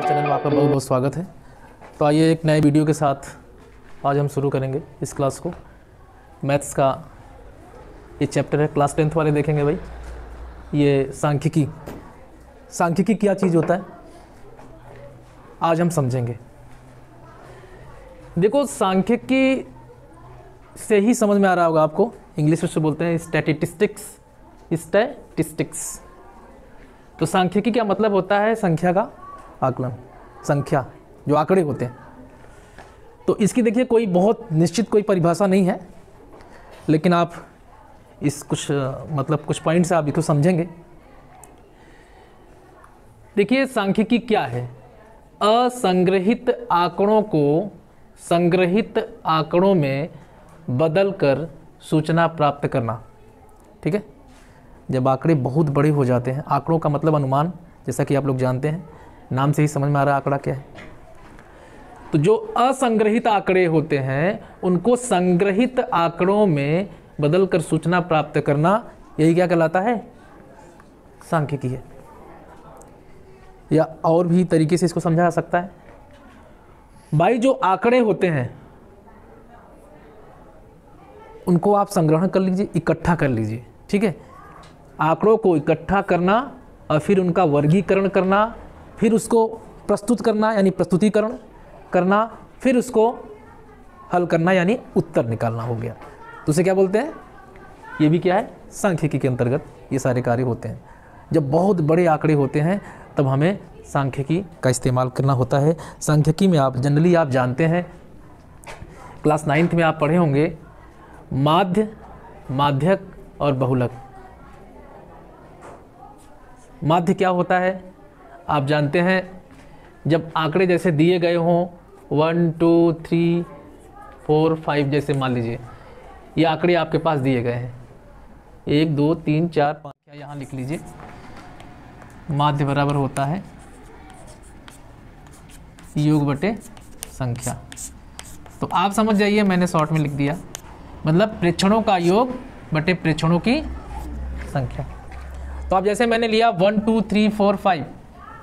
Channel में आपका बहुत बहुत स्वागत है। तो आइए एक नए वीडियो के साथ आज हम शुरू करेंगे इस क्लास को। मैथ्स का ये चैप्टर है, क्लास 10th वाले देखेंगे भाई। ये सांख्यिकी क्या चीज़ होता है आज हम समझेंगे। देखो, सांख्यिकी से ही समझ में आ रहा होगा आपको, इंग्लिश में से बोलते हैं स्टैटिस्टिक्स। तो सांख्यिकी क्या मतलब होता है? संख्या का आकलन, संख्या जो आंकड़े होते हैं। तो इसकी देखिए कोई बहुत निश्चित कोई परिभाषा नहीं है, लेकिन आप इस कुछ पॉइंट से आप इसको समझेंगे। देखिए सांख्यिकी क्या है? असंग्रहित आंकड़ों को संग्रहित आंकड़ों में बदलकर सूचना प्राप्त करना। ठीक है, जब आंकड़े बहुत बड़े हो जाते हैं, आंकड़ों का मतलब अनुमान, जैसा कि आप लोग जानते हैं, नाम से ही समझ में आ रहा है आंकड़ा क्या है। तो जो असंग्रहित आंकड़े होते हैं उनको संग्रहित आंकड़ों में बदलकर सूचना प्राप्त करना, यही क्या कहलाता है? सांख्यिकी है। या और भी तरीके से इसको समझा जा सकता है भाई, जो आंकड़े होते हैं उनको आप संग्रहण कर लीजिए, इकट्ठा कर लीजिए। ठीक है, आंकड़ों को इकट्ठा करना और फिर उनका वर्गीकरण करना, फिर उसको प्रस्तुत करना यानी प्रस्तुतिकरण करना, फिर उसको हल करना यानी उत्तर निकालना हो गया। तो उसे क्या बोलते हैं? ये भी क्या है? सांख्यिकी के अंतर्गत ये सारे कार्य होते हैं। जब बहुत बड़े आंकड़े होते हैं तब हमें सांख्यिकी का इस्तेमाल करना होता है। सांख्यिकी में आप जनरली आप जानते हैं, क्लास 9th में आप पढ़े होंगे माध्य, माध्यक और बहुलक। माध्य क्या होता है आप जानते हैं? जब आंकड़े जैसे दिए गए हों 1 2 3 4 5, जैसे मान लीजिए ये आंकड़े आपके पास दिए गए हैं 1 2 3 4 5, क्या यहाँ लिख लीजिए। माध्य बराबर होता है योग बटे संख्या। तो आप समझ जाइए, मैंने शॉर्ट में लिख दिया, मतलब प्रेक्षणों का योग बटे प्रेक्षणों की संख्या। तो अब जैसे मैंने लिया 1 2 3 4 5,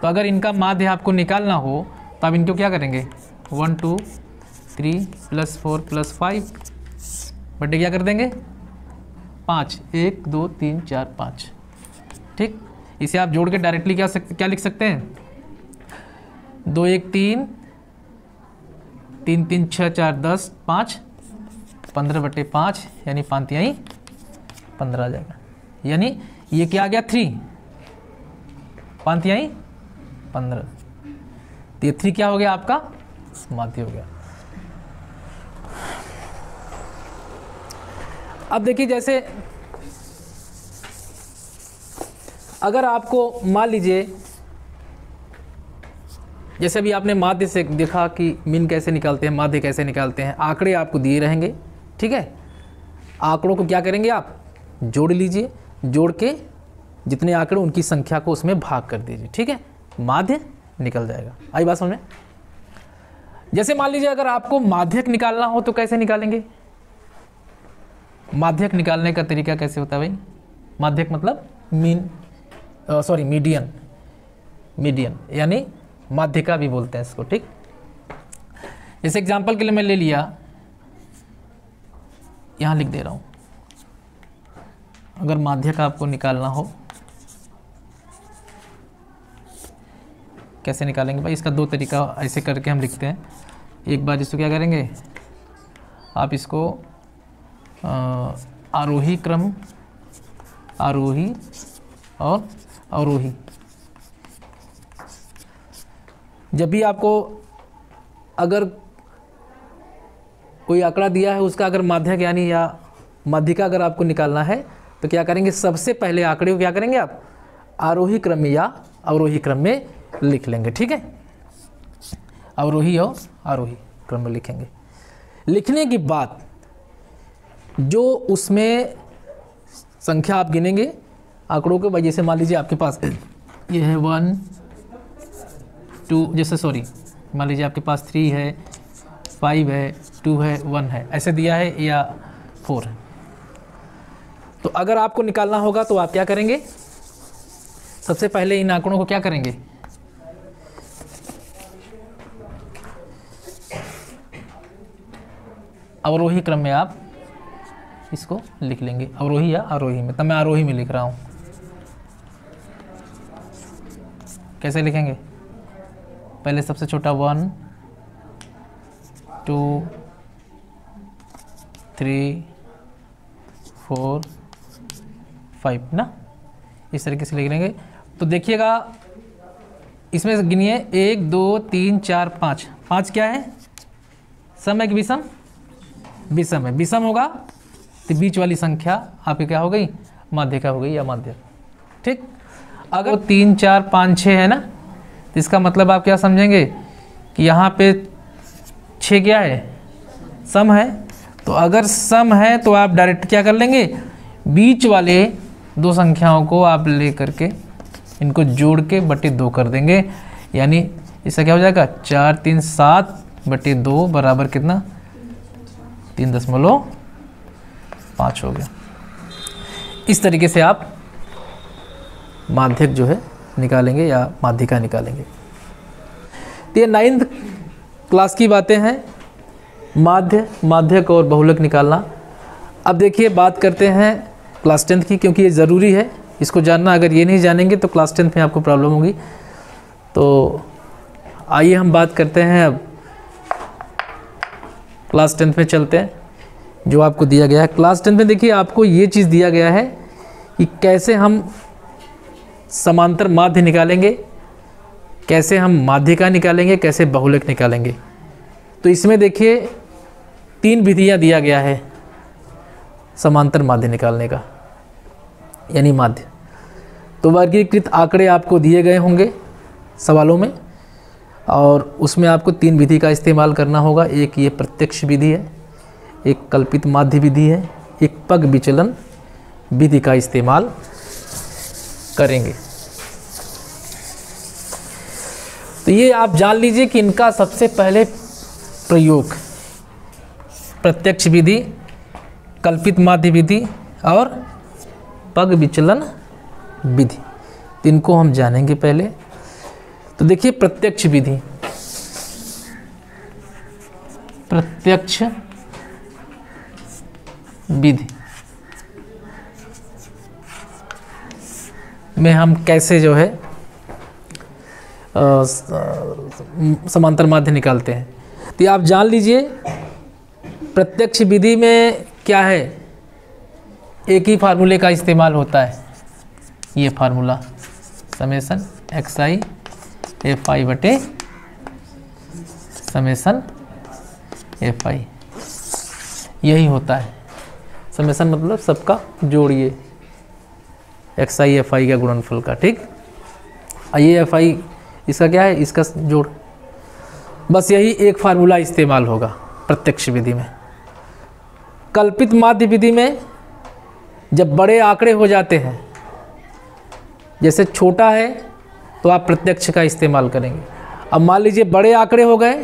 तो अगर इनका माध्य आपको निकालना हो तो आप इनको क्या करेंगे? 1 2 3 + 4 + 5 बटे क्या कर देंगे? 5। 1 2 3 4 5। ठीक, इसे आप जोड़ के डायरेक्टली क्या लिख सकते हैं? 2 1 3 3 3 6 4 10 5 15 बटे 5 यानी 5 तिहाई 15 आ जाएगा। यानी ये क्या आ गया? 3 5 तिहाई 15। तो ये 3 क्या हो गया? आपका माध्य हो गया। अब देखिए, जैसे अगर आपको मान लीजिए, जैसे भी आपने माध्य से देखा कि मीन कैसे निकालते हैं, माध्य कैसे निकालते हैं, आंकड़े आपको दिए रहेंगे। ठीक है, आंकड़ों को क्या करेंगे? आप जोड़ लीजिए, जोड़ के जितने आंकड़े उनकी संख्या को उसमें भाग कर दीजिए। ठीक है, माध्य निकल जाएगा। आई बात समझ में? जैसे मान लीजिए अगर आपको माध्यक निकालना हो तो कैसे निकालेंगे? माध्यक निकालने का तरीका कैसे होता है भाई? माध्यक मतलब मीडियन यानी माध्यिका भी बोलते हैं इसको। ठीक, जैसे एग्जांपल के लिए मैं ले लिया, यहां लिख दे रहा हूं, अगर माध्यक आपको निकालना हो कैसे निकालेंगे भाई? इसका 2 तरीका ऐसे करके हम लिखते हैं। एक बार इसको क्या करेंगे, आप इसको आरोही क्रम, आरोही और अवरोही। जब भी आपको अगर कोई आंकड़ा दिया है उसका अगर माध्यक यानी या माध्यिका अगर आपको निकालना है तो क्या करेंगे? सबसे पहले आंकड़े को क्या करेंगे? आप आरोही क्रम में या अवरोही क्रम में लिख लेंगे। ठीक है, अवरोही और आरोही क्रम में लिखेंगे। लिखने के बाद जो उसमें संख्या आप गिनेंगे आंकड़ों के, भाई जैसे मान लीजिए आपके पास ये है 1 2, जैसे मान लीजिए आपके पास 3 है, 5 है, 2 है, 1 है, ऐसे दिया है, या 4 है। तो अगर आपको निकालना होगा तो आप क्या करेंगे? सबसे पहले इन आंकड़ों को क्या करेंगे? अवरोही क्रम में आप इसको लिख लेंगे, अवरोही या आरोही में। तब मैं आरोही में लिख रहा हूँ। कैसे लिखेंगे? पहले सबसे छोटा 1 2 3 4 5 ना, इस तरीके से लिख लेंगे। तो देखिएगा इसमें से गिनिए 1 2 3 4 5। 5 क्या है? सम है कि विषम? विषम है। विषम होगा तो बीच वाली संख्या आपकी क्या हो गई? माध्यिका हो गई या माध्यक। ठीक, अगर 3 4 5 6 है ना, तो इसका मतलब आप क्या समझेंगे कि यहाँ पे 6 क्या है? सम है। तो अगर सम है तो आप डायरेक्ट क्या कर लेंगे? बीच वाले दो संख्याओं को आप ले करके इनको जोड़ के बटे 2 कर देंगे, यानी इसका क्या हो जाएगा? 4 3 7 बटे 2 बराबर कितना? 3.5 हो गया। इस तरीके से आप माध्यक जो है निकालेंगे या माध्यिका निकालेंगे। तो ये 9th क्लास की बातें हैं, माध्य, माध्यक और बहुलक निकालना। अब देखिए बात करते हैं क्लास 10th की, क्योंकि ये ज़रूरी है इसको जानना। अगर ये नहीं जानेंगे तो क्लास 10th में आपको प्रॉब्लम होगी। तो आइए हम बात करते हैं, अब क्लास 10th में चलते हैं। जो आपको दिया गया है क्लास 10th में, देखिए आपको ये चीज़ दिया गया है कि कैसे हम समांतर माध्य निकालेंगे, कैसे हम माध्यिका निकालेंगे, कैसे बहुलक निकालेंगे। तो इसमें देखिए 3 विधियाँ दिया गया है समांतर माध्य निकालने का, यानी माध्य। तो वर्गीकृत आंकड़े आपको दिए गए होंगे सवालों में, और उसमें आपको 3 विधि का इस्तेमाल करना होगा। एक ये प्रत्यक्ष विधि है, एक कल्पित माध्य विधि है, एक पग विचलन विधि का इस्तेमाल करेंगे। तो ये आप जान लीजिए कि इनका सबसे पहले प्रयोग प्रत्यक्ष विधि, कल्पित माध्य विधि और पग विचलन विधि, इनको हम जानेंगे पहले। तो देखिए प्रत्यक्ष विधि, प्रत्यक्ष विधि में हम कैसे जो है समांतर माध्य निकालते हैं। तो आप जान लीजिए प्रत्यक्ष विधि में क्या है, एक ही फार्मूले का इस्तेमाल होता है। ये फार्मूला समेसन xi fi बटे समेसन fi, यही होता है। समेसन मतलब सबका जोड़िए xi fi का गुणनफल का। ठीक, ये fi इसका क्या है? इसका जोड़। बस यही एक फार्मूला इस्तेमाल होगा प्रत्यक्ष विधि में। कल्पित माध्य विधि में जब बड़े आंकड़े हो जाते हैं, जैसे छोटा है तो आप प्रत्यक्ष का इस्तेमाल करेंगे। अब मान लीजिए बड़े आंकड़े हो गए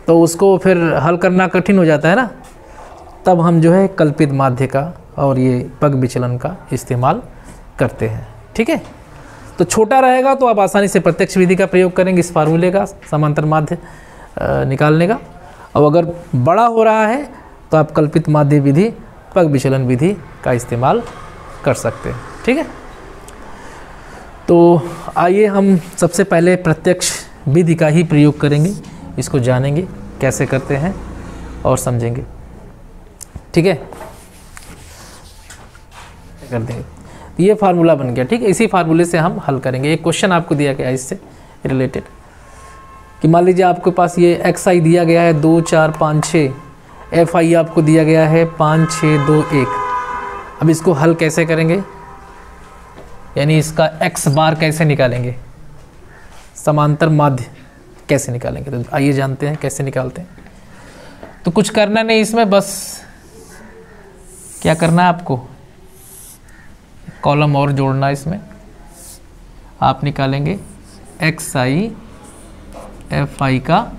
तो उसको फिर हल करना कठिन हो जाता है ना, तब हम जो है कल्पित माध्य का और ये पग विचलन का इस्तेमाल करते हैं। ठीक है, तो छोटा रहेगा तो आप आसानी से प्रत्यक्ष विधि का प्रयोग करेंगे इस फार्मूले का समांतर माध्य निकालने का। अब अगर बड़ा हो रहा है तो आप कल्पित माध्य विधि, पग विचलन विधि का इस्तेमाल कर सकते हैं। ठीक है, तो आइए हम सबसे पहले प्रत्यक्ष विधि का ही प्रयोग करेंगे, इसको जानेंगे कैसे करते हैं और समझेंगे। ठीक है, कर देंगे। ये फार्मूला बन गया। ठीक है, इसी फार्मूले से हम हल करेंगे। एक क्वेश्चन आपको दिया गया है इससे रिलेटेड कि मान लीजिए आपके पास ये xi दिया गया है 2 4 5 6, fi आपको दिया गया है 5 6 2 1। अब इसको हल कैसे करेंगे, यानी इसका x बार कैसे निकालेंगे, समांतर माध्य कैसे निकालेंगे। तो आइए जानते हैं कैसे निकालते हैं। तो कुछ करना नहीं इसमें, बस क्या करना है आपको, कॉलम और जोड़ना। इसमें आप निकालेंगे xi fi का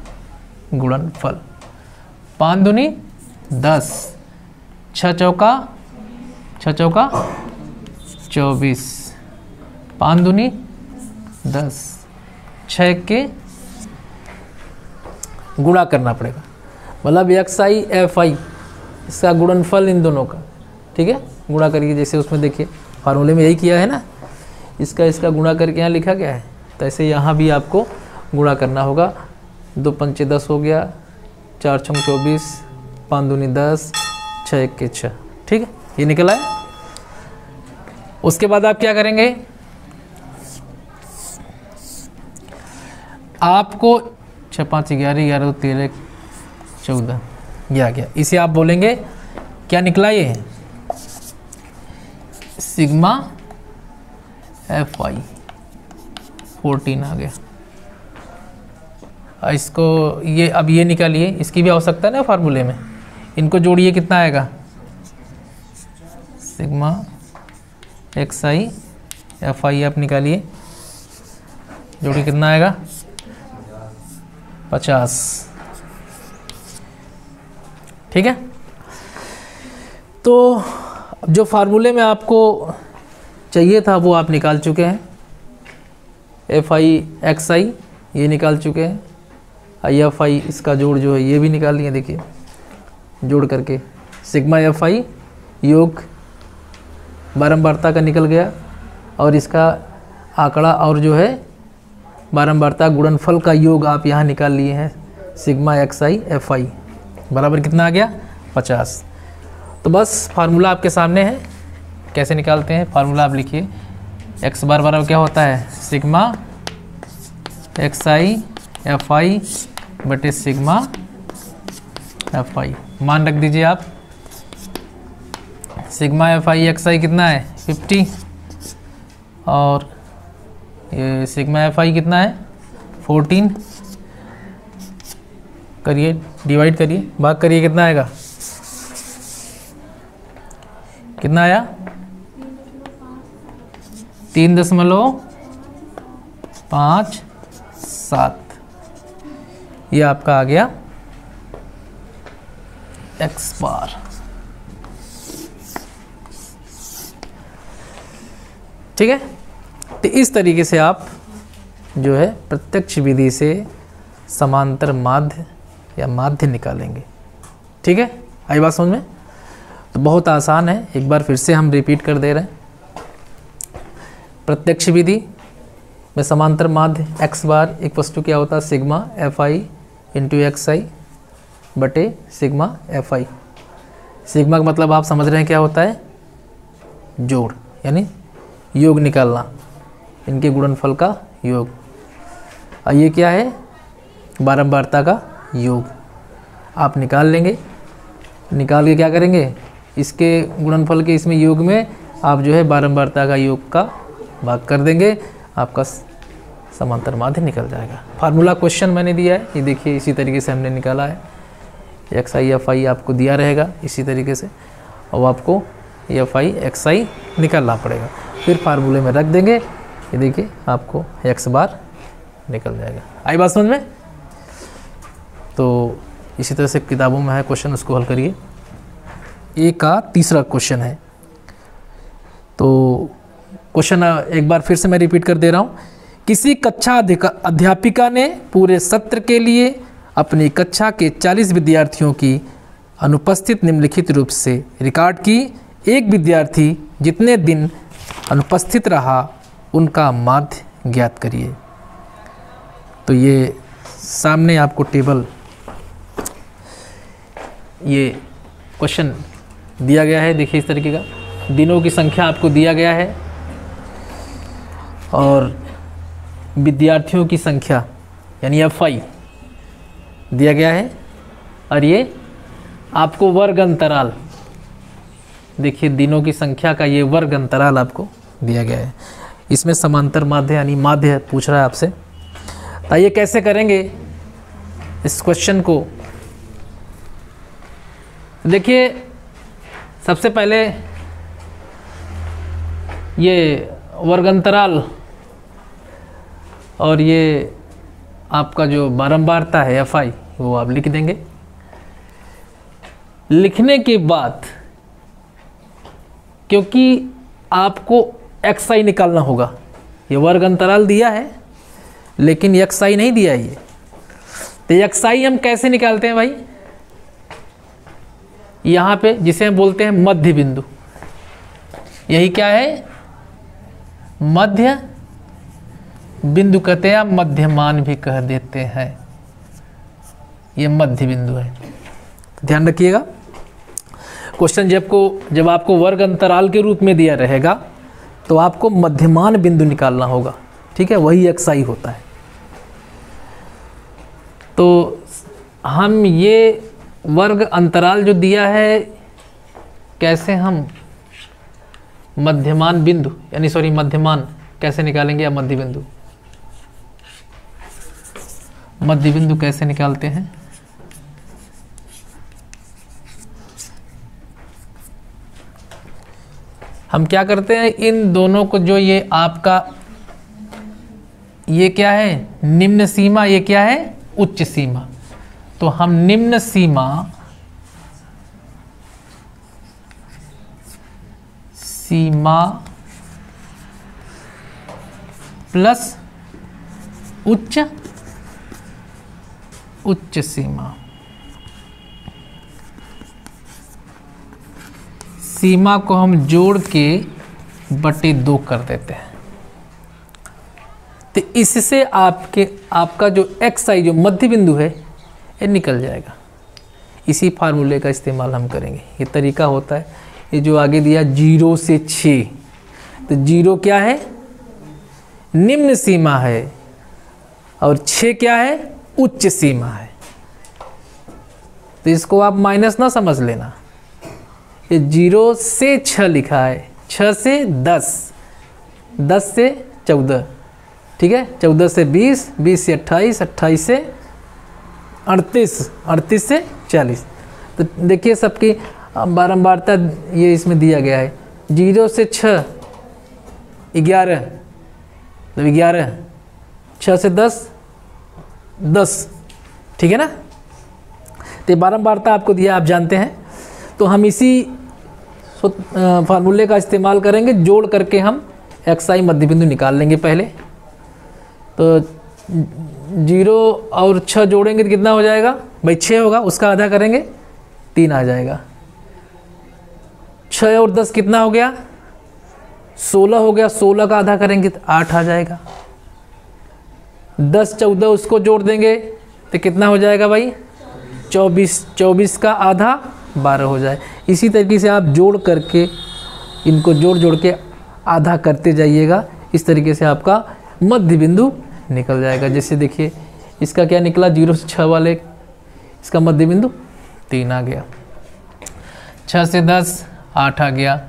गुणनफल। 5 दूनी 10, 6 चौका 24, 5 दूनी 10, 6 के गुणा करना पड़ेगा। मतलब एक्स आई एफ आई इसका गुणनफल इन दोनों का, ठीक है, गुणा करिए। जैसे उसमें देखिए फार्मूले में यही किया है ना, इसका गुणा करके यहाँ लिखा गया है, तो ऐसे यहाँ भी आपको गुणा करना होगा। 2 पंचे 10 हो गया, 4 छंग 24, 5 दूनी 10, 6 एक 6, ठीक है, ये निकला है। उसके बाद आप क्या करेंगे, आपको 6 5 11 11 13 14 ये आ गया। इसे आप बोलेंगे क्या निकला, ये सिग्मा एफ आई 14 आ गया। इसको ये अब ये निकालिए, इसकी भी आवश्यकता है ना फार्मूले में, इनको जोड़िए कितना आएगा, sigma x I F I आप निकालिए, जोड़िए कितना आएगा 50, ठीक है। तो जो फार्मूले में आपको चाहिए था वो आप निकाल चुके हैं, एफ आई एक्स आई ये निकाल चुके हैं, आई एफ आई इसका जोड़ जो है ये भी निकाल लिए, देखिए जोड़ करके सिग्मा एफ आई योग बारंबारता का निकल गया, और इसका आंकड़ा और जो है बारंबारता गुणनफल का योग आप यहाँ निकाल लिए हैं, sigma x I F I बराबर कितना आ गया 50। तो बस फार्मूला आपके सामने है, कैसे निकालते हैं फार्मूला आप लिखिए, एक्स बार बराबर क्या होता है, sigma x I F I बटे सिग्मा एफ आई, मान रख दीजिए आप, सिग्मा एफ आई एक्स आई कितना है 50, और ये सिग्मा एफ आई कितना है 14, करिए डिवाइड करिए, भाग करिए, कितना आएगा, कितना आया 3.57, ये आपका आ गया एक्स बार। ठीक है, तो इस तरीके से आप जो है प्रत्यक्ष विधि से समांतर माध्य या माध्य निकालेंगे। ठीक है, आई बात समझ में? तो बहुत आसान है, एक बार फिर से हम रिपीट कर दे रहे हैं। प्रत्यक्ष विधि में समांतर माध्य एक्स बार एक वस्तु क्या होता है, sigma F I into X I बटे सिग्मा एफ आई। सिग्मा का मतलब आप समझ रहे हैं क्या होता है, जोड़, यानी योग निकालना, इनके गुणनफल का योग। और ये क्या है, बारंबारता का योग। आप निकाल लेंगे, निकाल के क्या करेंगे, इसके गुणनफल के इसमें योग में आप जो है बारंबारता का योग का भाग कर देंगे, आपका समांतर माध्य निकल जाएगा। फार्मूला क्वेश्चन मैंने दिया है, ये देखिए इसी तरीके से हमने निकाला है। एक्स आई एफ आई आपको दिया रहेगा इसी तरीके से, और आपको एफ आई एक्स आई निकालना पड़ेगा, फिर फार्मूले में रख देंगे, ये देखिए आपको एक्स बार निकल जाएगा। आई बात समझ में? तो इसी तरह से किताबों में है क्वेश्चन, उसको हल करिए। ए का तीसरा क्वेश्चन है, तो क्वेश्चन एक बार फिर से मैं रिपीट कर दे रहा हूँ। किसी कक्षा अध्यापिका ने पूरे सत्र के लिए अपनी कक्षा के 40 विद्यार्थियों की अनुपस्थित निम्नलिखित रूप से रिकॉर्ड की। एक विद्यार्थी जितने दिन अनुपस्थित रहा उनका माध्य ज्ञात करिए। तो ये सामने आपको टेबल, ये क्वेश्चन दिया गया है, देखिए इस तरीके का, दिनों की संख्या आपको दिया गया है और विद्यार्थियों की संख्या यानी एफ आई दिया गया है, और ये आपको वर्ग अंतराल, देखिए दिनों की संख्या का ये वर्ग अंतराल आपको दिया गया है। इसमें समांतर माध्य यानी माध्य पूछ रहा है आपसे। तो ये कैसे करेंगे इस क्वेश्चन को, देखिए सबसे पहले ये वर्ग अंतराल और ये आपका जो बारंबारता है एफ आई वो आप लिख देंगे। लिखने के बाद क्योंकि आपको एक्स आई निकालना होगा, ये वर्ग अंतराल दिया है लेकिन एक्स आई नहीं दिया है ये, तो एक्स आई हम कैसे निकालते हैं भाई, यहाँ पे जिसे हम बोलते हैं मध्य बिंदु, यही क्या है, मध्य बिंदु कहते हैं, या मध्यमान भी कह देते हैं, ये मध्य बिंदु है। ध्यान रखिएगा, क्वेश्चन जब आपको वर्ग अंतराल के रूप में दिया रहेगा तो आपको मध्यमान बिंदु निकालना होगा, ठीक है, वही एक्साई होता है। तो हम ये वर्ग अंतराल जो दिया है, कैसे हम मध्यमान बिंदु यानी सॉरी मध्यमान कैसे निकालेंगे, या मध्य बिंदु, मध्य बिंदु कैसे निकालते हैं। हम क्या करते हैं, इन दोनों को, जो ये आपका ये क्या है निम्न सीमा, ये क्या है उच्च सीमा, तो हम निम्न सीमा प्लस उच्च सीमा को हम जोड़ के बटे 2 कर देते हैं। तो इससे आपका जो एक्स आई जो मध्य बिंदु है ये निकल जाएगा। इसी फार्मूले का इस्तेमाल हम करेंगे। ये तरीका होता है, ये जो आगे दिया 0 से 6, तो 0 क्या है निम्न सीमा है और 6 क्या है उच्च सीमा है। तो इसको आप माइनस ना समझ लेना, ये 0 से 6 लिखा है, 6 से 10, 10 से 14, ठीक है, 14 से 20, 20 से 28, 28 से 38, 38 से 40। तो देखिए सबकी बारंबारता ये इसमें दिया गया है। 0 से 6 11, तो 11, 6 से 10 10, ठीक है ना। तो बारंबारता आपको दिया, आप जानते हैं। तो हम इसी फार्मूले का इस्तेमाल करेंगे, जोड़ करके हम एक्स आई मध्य बिंदु निकाल लेंगे पहले। तो 0 और 6 जोड़ेंगे तो कितना हो जाएगा भाई, 6 होगा, उसका आधा करेंगे 3 आ जाएगा। 6 और 10 कितना हो गया 16 हो गया, 16 का आधा करेंगे तो 8 आ जाएगा। 10 14 उसको जोड़ देंगे तो कितना हो जाएगा भाई 24, 24 का आधा 12 हो जाए। इसी तरीके से आप जोड़ करके इनको जोड़ के आधा करते जाइएगा, इस तरीके से आपका मध्य बिंदु निकल जाएगा। जैसे देखिए इसका क्या निकला, 0 से 6 वाले इसका मध्य बिंदु 3 आ गया, 6 से 10 8 आ गया,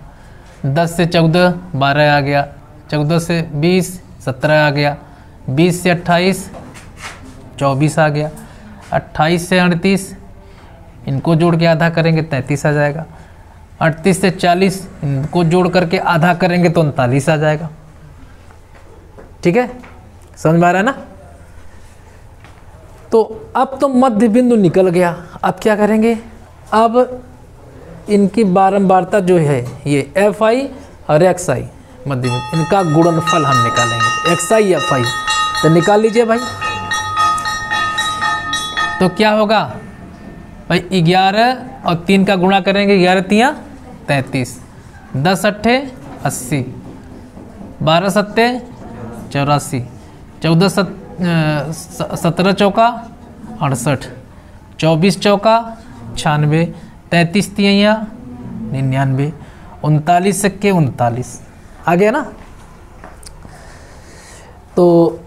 10 से 14 12 आ गया, 14 से 20 17 आ गया, 20 से 28 24 आ गया, 28 से 38 इनको जोड़ के आधा करेंगे 33 आ जाएगा, 38 से 40 इनको जोड़ करके आधा करेंगे तो 39 आ जाएगा। ठीक है, समझ में आ रहा है ना। तो अब तो मध्य बिंदु निकल गया, अब क्या करेंगे, अब इनकी बारंबारता जो है ये एफ आई और एक्स आई मध्य बिंदु, इनका गुणनफल हम निकालेंगे, एक्स आई एफ आई। तो निकाल लीजिए भाई। तो क्या होगा भाई 11 और 3 का गुणा करेंगे, 11 3 33, 10 8 80, 12 7 84, 14 17 चौका 68, 24 चौका 96, 33 तिया 99, 39 सिक्के 39 आ गया ना। तो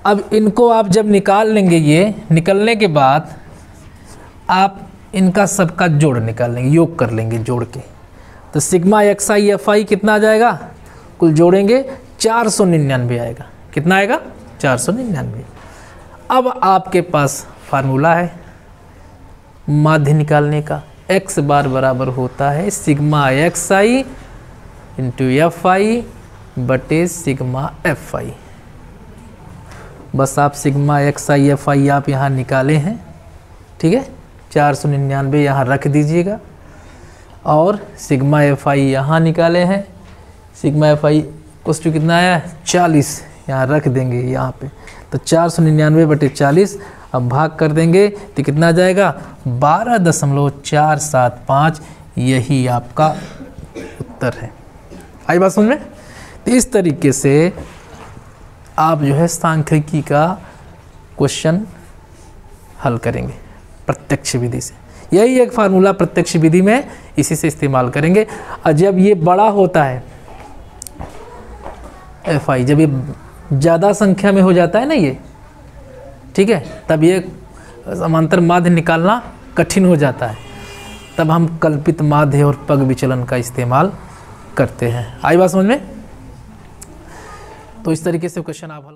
अब इनको आप जब निकाल लेंगे, ये निकलने के बाद आप इनका सबका जोड़ निकाल लेंगे, योग कर लेंगे जोड़ के। तो sigma x I F I कितना आ जाएगा, कुल जोड़ेंगे 499 आएगा। कितना आएगा 499। अब आपके पास फार्मूला है माध्य निकालने का, एक्स बार बराबर होता है sigma x I into F I बटे सिग्मा एफ आई। बस आप sigma x I F I आप यहाँ निकाले हैं, ठीक है, 499 यहाँ रख दीजिएगा, और सिग्मा एफ आई यहाँ निकाले हैं। सिग्मा एफ आई कुछ कितना आया 40, यहाँ रख देंगे यहाँ पे। तो 499 बटे 40 अब भाग कर देंगे तो कितना आ जाएगा 12.475, यही आपका उत्तर है। आई बात समझ में? तो इस तरीके से आप जो है सांख्यिकी का क्वेश्चन हल करेंगे प्रत्यक्ष विधि से। यही एक फार्मूला प्रत्यक्ष विधि में इसी से इस्तेमाल करेंगे। और जब ये बड़ा होता है FI, जब ये ज़्यादा संख्या में हो जाता है ना ये, ठीक है, तब ये समांतर माध्य निकालना कठिन हो जाता है, तब हम कल्पित माध्य और पग विचलन का इस्तेमाल करते हैं। आई बात समझ में? तो इस तरीके से क्वेश्चन आप हल